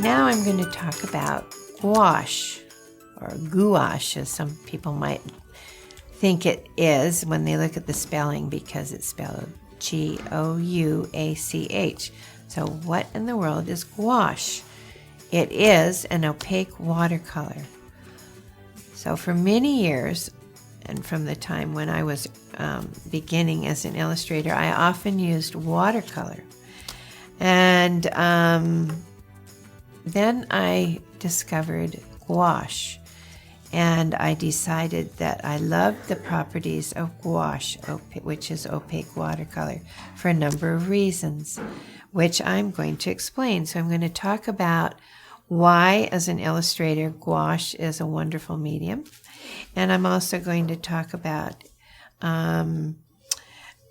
Now I'm going to talk about gouache, or gouache, as some people might think it is when they look at the spelling, because it's spelled Gouach. So what in the world is gouache? It is an opaque watercolor. So for many years, and from the time when I was beginning as an illustrator, I often used watercolor. And then I discovered gouache, and I decided that I loved the properties of gouache, which is opaque watercolor, for a number of reasons, which I'm going to explain. So I'm going to talk about why, as an illustrator, gouache is a wonderful medium. And I'm also going to talk about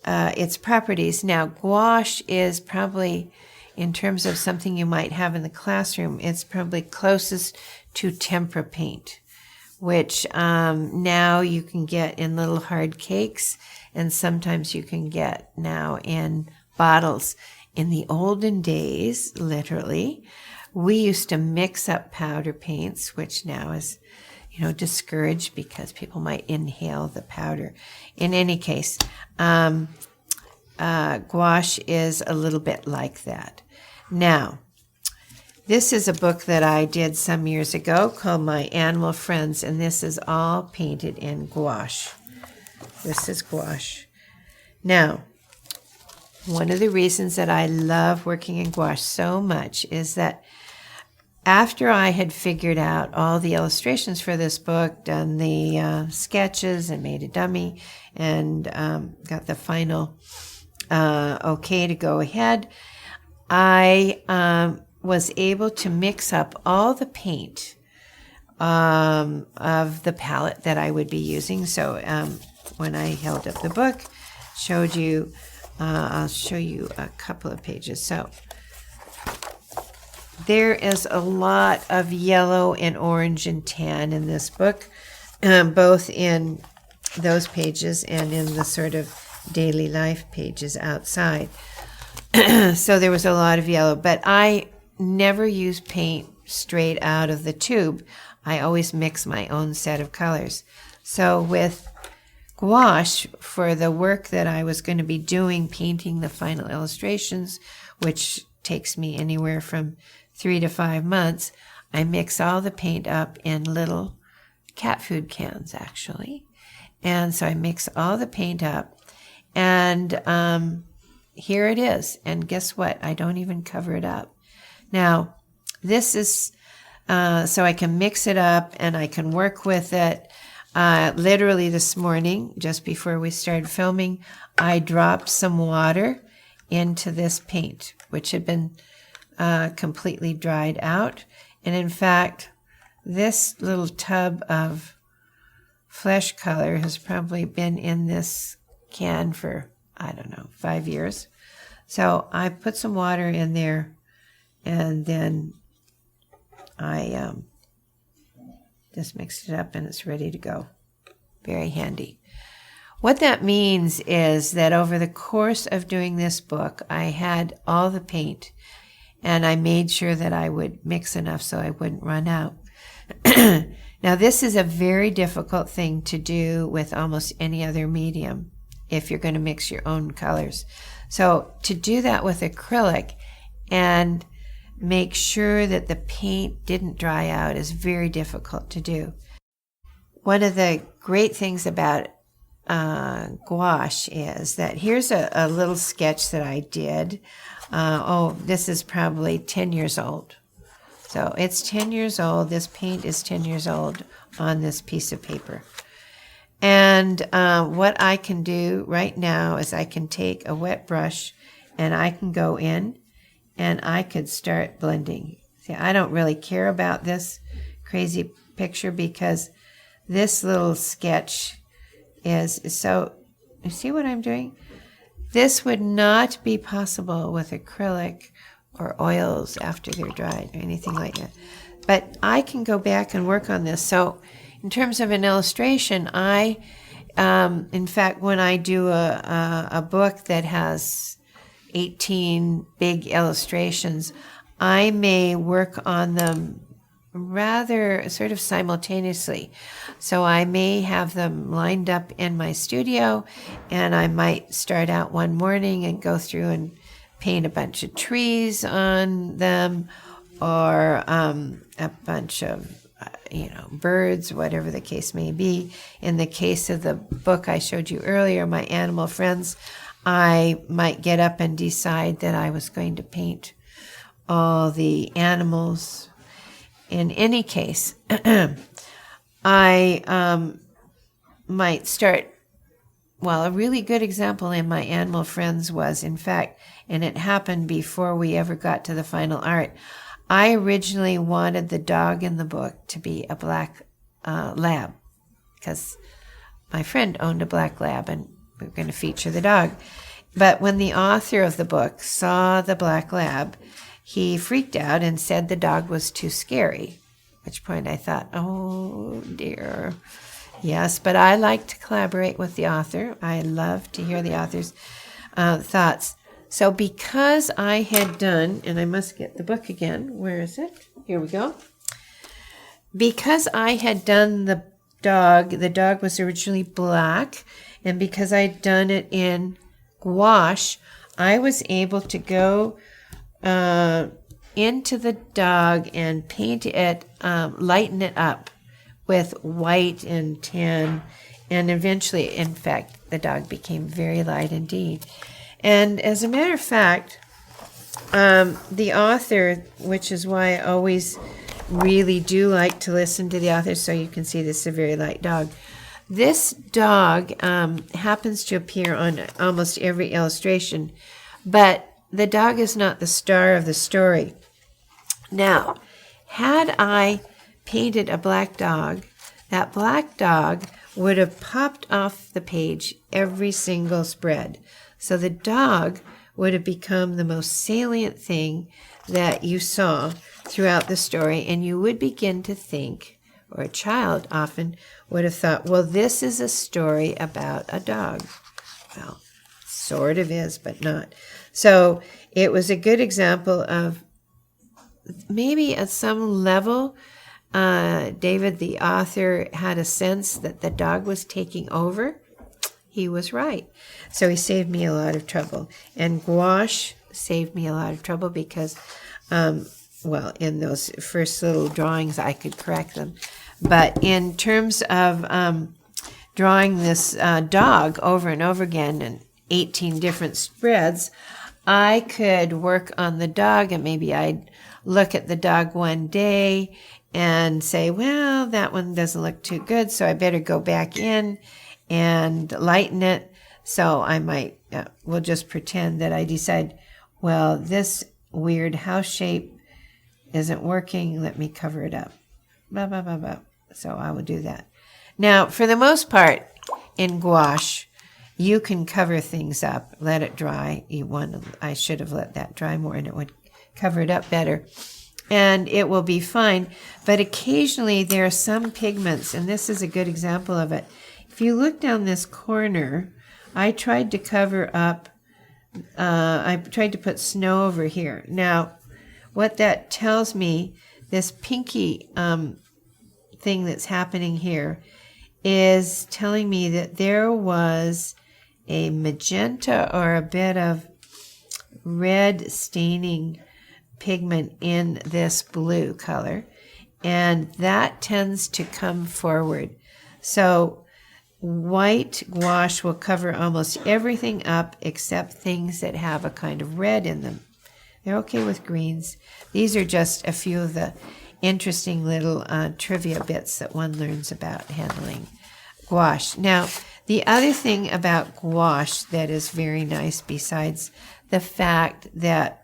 its properties. Now, gouache is probably, in terms of something you might have in the classroom, it's probably closest to tempera paint, which now you can get in little hard cakes, and sometimes you can get now in bottles. In the olden days, literally, we used to mix up powder paints, which now is, discouraged because people might inhale the powder. In any case, gouache is a little bit like that. Now, this is a book that I did some years ago called My Animal Friends, and this is all painted in gouache. This is gouache. Now, one of the reasons that I love working in gouache so much is that after I had figured out all the illustrations for this book, done the sketches and made a dummy, and got the final okay to go ahead, I was able to mix up all the paint of the palette that I would be using. So when I held up the book, showed you, I'll show you a couple of pages. So there is a lot of yellow and orange and tan in this book, both in those pages and in the sort of daily life pages outside. So there was a lot of yellow, but I never use paint straight out of the tube. I always mix my own set of colors. So with gouache, for the work that I was going to be doing, painting the final illustrations, which takes me anywhere from 3 to 5 months, I mix all the paint up in little cat food cans, actually. And so I mix all the paint up, and here it is. And guess what? I don't even cover it up. Now, this is so I can mix it up and I can work with it. Literally this morning, just before we started filming, I dropped some water into this paint, which had been completely dried out. And in fact, this little tub of flesh color has probably been in this can for, 5 years. So I put some water in there, and then I just mixed it up, and it's ready to go. Very handy. What that means is that over the course of doing this book, I had all the paint, and I made sure that I would mix enough so I wouldn't run out. Now, this is a very difficult thing to do with almost any other medium if you're going to mix your own colors. So to do that with acrylic and make sure that the paint didn't dry out is very difficult to do. One of the great things about gouache is that here's a little sketch that I did. This is probably 10 years old. So it's 10 years old. This paint is 10 years old on this piece of paper. And what I can do right now is I can take a wet brush and I can go in and I could start blending. See, I don't really care about this crazy picture because this little sketch is so, you see what I'm doing? This would not be possible with acrylic or oils after they're dried or anything like that. But I can go back and work on this. So in terms of an illustration, in fact, when I do a book that has 18 big illustrations, I may work on them rather sort of simultaneously. So I may have them lined up in my studio, and I might start out one morning and go through and paint a bunch of trees on them, or a bunch of birds, whatever the case may be. In the case of the book I showed you earlier, My Animal Friends, I might get up and decide that I was going to paint all the animals. In any case, I might start, well, a really good example in My Animal Friends was, in fact, and it happened before we ever got to the final art, I originally wanted the dog in the book to be a black lab, because my friend owned a black lab and we were going to feature the dog. But when the author of the book saw the black lab, he freaked out and said the dog was too scary, at which point I thought, oh dear. Yes, but I like to collaborate with the author. I love to hear the author's thoughts. So because I had done, and I must get the book again. Where is it? Here we go. Because I had done the dog was originally black, and because I'd done it in gouache, I was able to go into the dog and paint it, lighten it up with white and tan, and eventually, in fact, the dog became very light indeed. And as a matter of fact, the author, which is why I always really do like to listen to the author, so you can see this is a very light dog. This dog happens to appear on almost every illustration, but the dog is not the star of the story. Now, had I painted a black dog, that black dog would have popped off the page every single spread. So the dog would have become the most salient thing that you saw throughout the story, and you would begin to think, or a child often would have thought, well, this is a story about a dog. Well, sort of is, but not. So it was a good example of maybe at some level, David, the author, had a sense that the dog was taking over. He was right. So he saved me a lot of trouble. And gouache saved me a lot of trouble because, in those first little drawings, I could correct them. But in terms of drawing this dog over and over again in 18 different spreads, I could work on the dog, and maybe I'd look at the dog one day and say, well, that one doesn't look too good, so I better go back in and lighten it. So I might, we'll just pretend that I decide, well, this weird house shape isn't working. Let me cover it up. Blah, blah, blah, blah. So I will do that. Now, for the most part, in gouache, you can cover things up, let it dry. I should have let that dry more, and it would cover it up better. And it will be fine. But occasionally there are some pigments, and this is a good example of it. If you look down this corner, I tried to cover up, I tried to put snow over here. Now, what that tells me, this pinky thing that's happening here, is telling me that there was a magenta or a bit of red staining pigment in this blue color, and that tends to come forward. So white gouache will cover almost everything up except things that have a kind of red in them. They're okay with greens. These are just a few of the interesting little trivia bits that one learns about handling gouache. Now, the other thing about gouache that is very nice, besides the fact that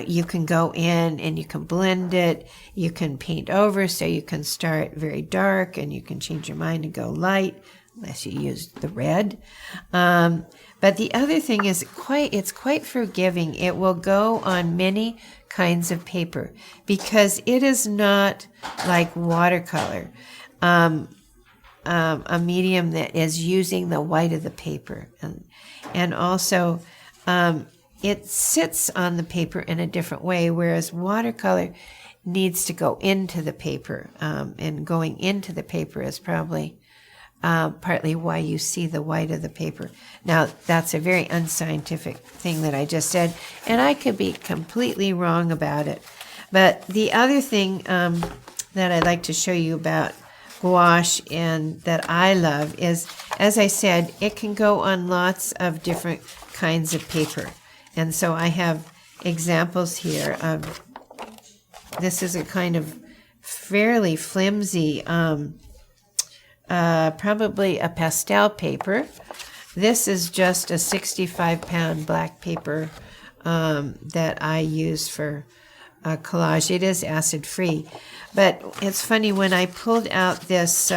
you can go in and you can blend it, you can paint over, so you can start very dark and you can change your mind and go light, unless you use the red. But the other thing is it's quite forgiving. It will go on many kinds of paper because it is not like watercolor, a medium that is using the white of the paper. And also, it sits on the paper in a different way, whereas watercolor needs to go into the paper, and going into the paper is probably partly why you see the white of the paper. Now, that's a very unscientific thing that I just said, and I could be completely wrong about it. But the other thing that I'd like to show you about gouache and that I love is, as I said, it can go on lots of different kinds of paper. And so I have examples here of, this is a kind of fairly flimsy, probably a pastel paper. This is just a 65-pound black paper that I use for collage. It is acid-free. But it's funny, when I pulled out this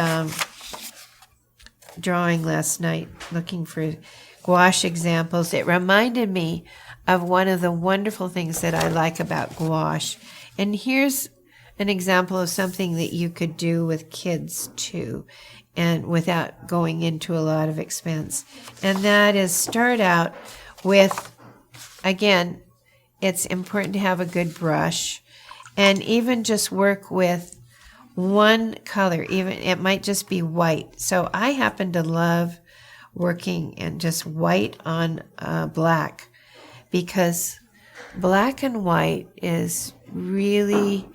drawing last night looking for gouache examples, it reminded me of one of the wonderful things that I like about gouache. And here's an example of something that you could do with kids too, and without going into a lot of expense. And that is, start out with, again, it's important to have a good brush, and even just work with one color. Even it might just be white. So I happen to love working in just white on black, because black and white is really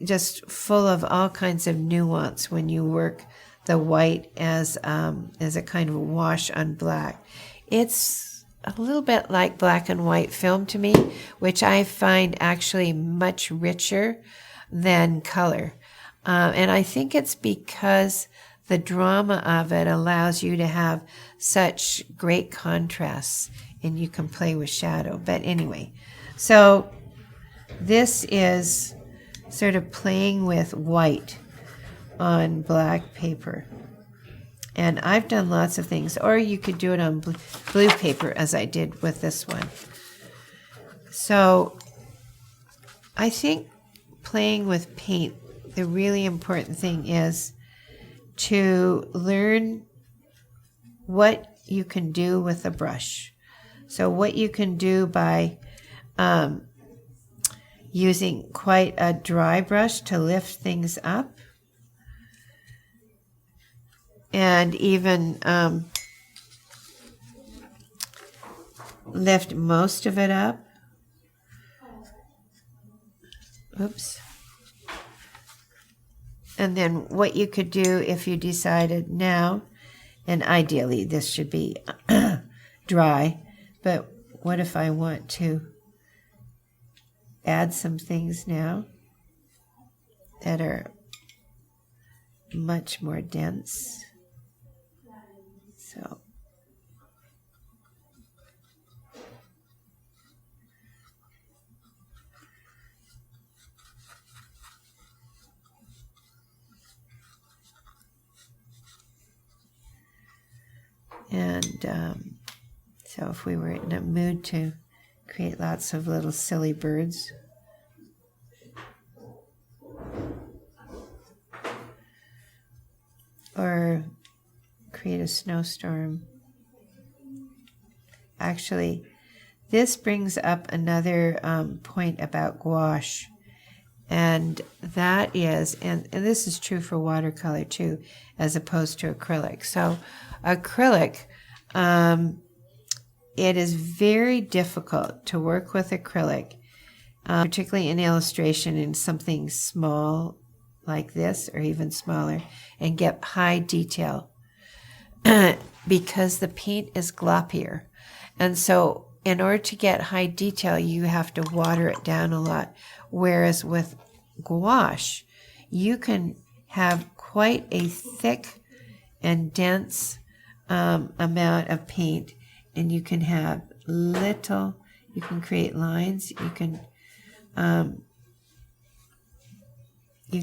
just full of all kinds of nuance when you work the white as a kind of wash on black. It's a little bit like black and white film to me, which I find actually much richer than color. And I think it's because the drama of it allows you to have such great contrasts, and you can play with shadow. But anyway, so this is sort of playing with white on black paper. And I've done lots of things, or you could do it on blue paper, as I did with this one. So I think playing with paint, the really important thing is to learn what you can do with a brush. So what you can do by using quite a dry brush to lift things up, and even lift most of it up. Oops. And then what you could do if you decided now, and ideally this should be dry, but what if I want to add some things now that are much more dense? So so if we were in a mood to create lots of little silly birds, or create a snowstorm. Actually, this brings up another point about gouache, and that is, and this is true for watercolor too, as opposed to acrylic. So acrylic, it is very difficult to work with acrylic, particularly in illustration in something small like this, or even smaller, and get high detail because the paint is gloppier. And so in order to get high detail, you have to water it down a lot. Whereas with gouache, you can have quite a thick and dense amount of paint, and you can have little, you can create lines, you can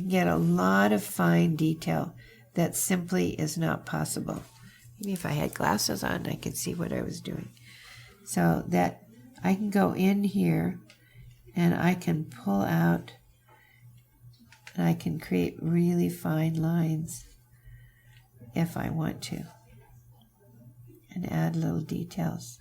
get a lot of fine detail that simply is not possible. Maybe if I had glasses on, I could see what I was doing. So that I can go in here and I can pull out, and I can create really fine lines if I want to, and add little details.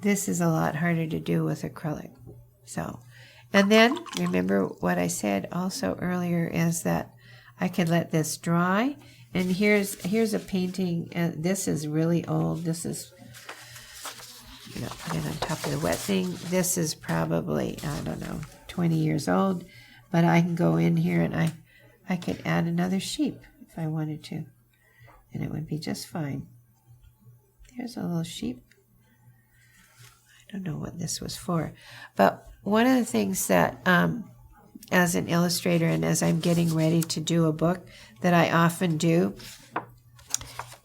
this is a lot harder to do with acrylic. So, and then remember what I said also earlier is that I could let this dry. And here's a painting. This is really old. This is, put it on top of the wet thing. This is probably, I don't know, 20 years old. But I can go in here and I could add another sheep if I wanted to. And it would be just fine. There's a little sheep. I don't know what this was for. But one of the things that, as an illustrator and as I'm getting ready to do a book, that I often do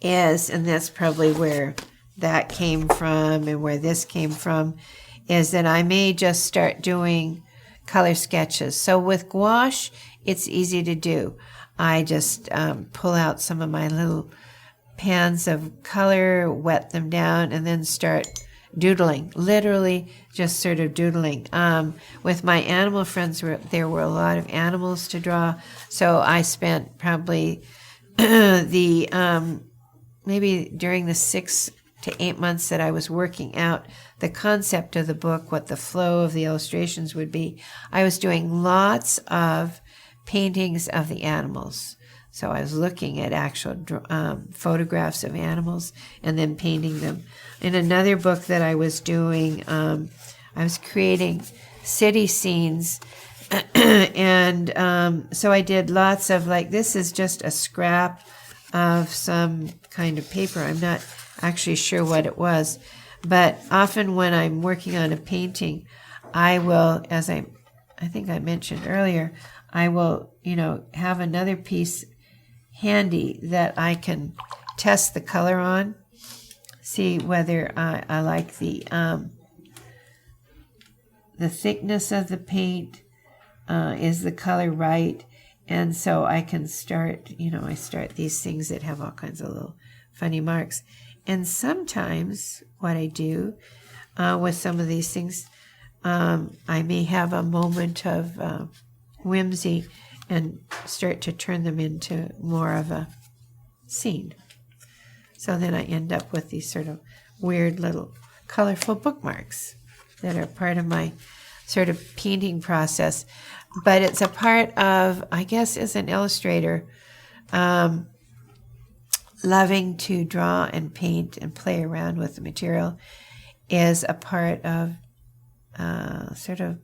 is, and that's probably where that came from and where this came from, is that I may just start doing color sketches. So with gouache, it's easy to do. I just pull out some of my little pans of color, wet them down, and then start doodling, literally just sort of doodling. With my animal friends, there were a lot of animals to draw, so I spent probably maybe during the 6 to 8 months that I was working out the concept of the book, what the flow of the illustrations would be, I was doing lots of paintings of the animals. So I was looking at actual photographs of animals and then painting them. In another book that I was doing, I was creating city scenes. And so I did lots of, like, this is just a scrap of some kind of paper. I'm not actually sure what it was. But often when I'm working on a painting, I will, as I think I mentioned earlier, I will, have another piece handy that I can test the color on, see whether I like the thickness of the paint, is the color right, and so I can start, I start these things that have all kinds of little funny marks. And sometimes what I do with some of these things, I may have a moment of whimsy and start to turn them into more of a scene. So then I end up with these sort of weird little colorful bookmarks that are part of my sort of painting process. But it's a part of, I guess, as an illustrator, loving to draw and paint and play around with the material is a part of sort of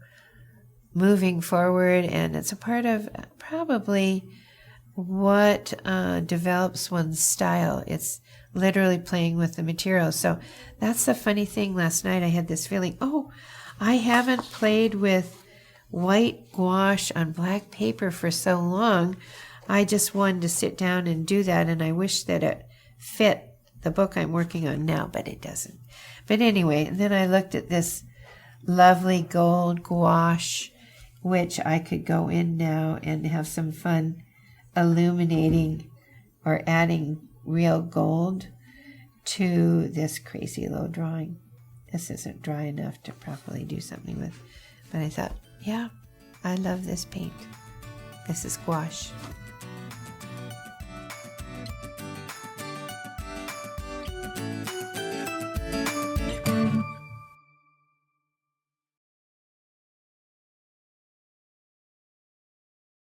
moving forward, and it's a part of probably what develops one's style. It's literally playing with the material. So that's the funny thing. Last night I had this feeling, I haven't played with white gouache on black paper for so long. I just wanted to sit down and do that, and I wish that it fit the book I'm working on now, but it doesn't. But anyway, and then I looked at this lovely gold gouache, which I could go in now and have some fun illuminating or adding real gold to this crazy little drawing. This isn't dry enough to properly do something with, but I thought, yeah, I love this paint. This is gouache.